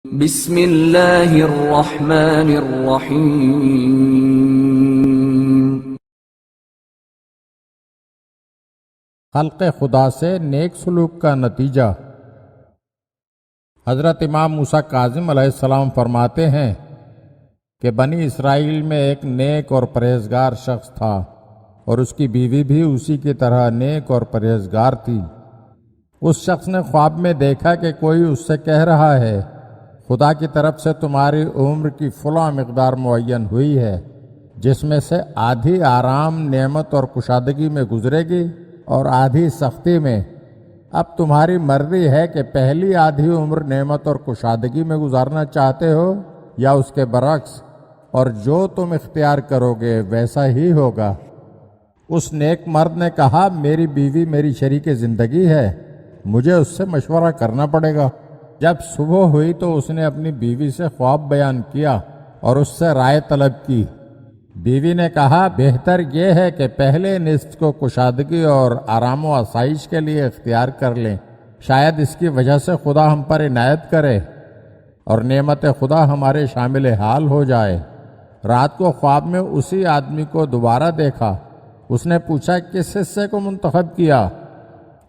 بسم اللہ الرحمن الرحیم۔ خلق خدا سے نیک سلوک کا نتیجہ۔ حضرت امام موسیٰ کاظم علیہ السلام فرماتے ہیں کہ بنی اسرائیل میں ایک نیک اور پرہیزگار شخص تھا اور اس کی بیوی بھی اسی کی طرح نیک اور پرہیزگار تھی۔ اس شخص نے خواب میں دیکھا کہ کوئی اس سے کہہ رہا ہے، خدا کی طرف سے تمہاری عمر کی فلاں مقدار معین ہوئی ہے، جس میں سے آدھی آرام، نعمت اور کشادگی میں گزرے گی اور آدھی سختی میں۔ اب تمہاری مرضی ہے کہ پہلی آدھی عمر نعمت اور کشادگی میں گزارنا چاہتے ہو یا اس کے برعکس، اور جو تم اختیار کرو گے ویسا ہی ہوگا۔ اس نیک مرد نے کہا، میری بیوی میری شریک زندگی ہے، مجھے اس سے مشورہ کرنا پڑے گا۔ جب صبح ہوئی تو اس نے اپنی بیوی سے خواب بیان کیا اور اس سے رائے طلب کی۔ بیوی نے کہا، بہتر یہ ہے کہ پہلے نصف کو کشادگی اور آرام و آسائش کے لیے اختیار کر لیں، شاید اس کی وجہ سے خدا ہم پر عنایت کرے اور نعمت خدا ہمارے شامل حال ہو جائے۔ رات کو خواب میں اسی آدمی کو دوبارہ دیکھا۔ اس نے پوچھا، کس حصے کو منتخب کیا؟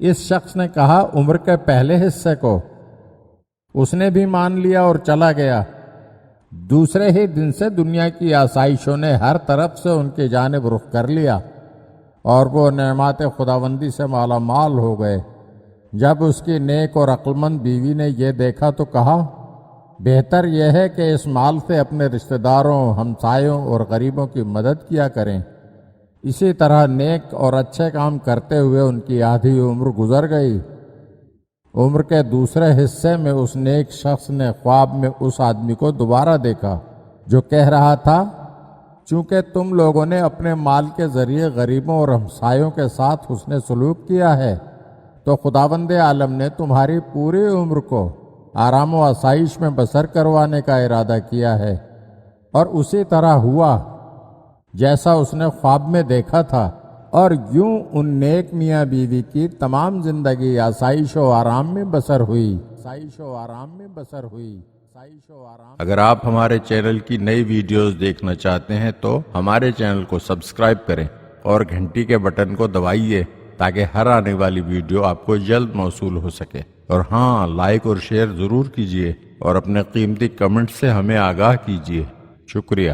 اس شخص نے کہا، عمر کے پہلے حصے کو۔ اس نے بھی مان لیا اور چلا گیا۔ دوسرے ہی دن سے دنیا کی آسائشوں نے ہر طرف سے ان کی جانب رخ کر لیا اور وہ نعمات خداوندی سے مالا مال ہو گئے۔ جب اس کی نیک اور عقلمند بیوی نے یہ دیکھا تو کہا، بہتر یہ ہے کہ اس مال سے اپنے رشتہ داروں، ہمسایوں اور غریبوں کی مدد کیا کریں۔ اسی طرح نیک اور اچھے کام کرتے ہوئے ان کی آدھی عمر گزر گئی۔ عمر کے دوسرے حصے میں اس نیک شخص نے خواب میں اس آدمی کو دوبارہ دیکھا جو کہہ رہا تھا، چونکہ تم لوگوں نے اپنے مال کے ذریعے غریبوں اور ہمسایوں کے ساتھ حسن سلوک کیا ہے تو خداوند عالم نے تمہاری پوری عمر کو آرام و آسائش میں بسر کروانے کا ارادہ کیا ہے، اور اسی طرح ہوا جیسا اس نے خواب میں دیکھا تھا، اور یوں ان نیک میاں بیوی کی تمام زندگی آسائش و آرام میں بسر ہوئی۔ اگر آپ ہمارے چینل کی نئی ویڈیوز دیکھنا چاہتے ہیں تو ہمارے چینل کو سبسکرائب کریں اور گھنٹی کے بٹن کو دبائیے تاکہ ہر آنے والی ویڈیو آپ کو جلد موصول ہو سکے۔ اور ہاں، لائک اور شیئر ضرور کیجیے اور اپنے قیمتی کمنٹ سے ہمیں آگاہ کیجیے۔ شکریہ۔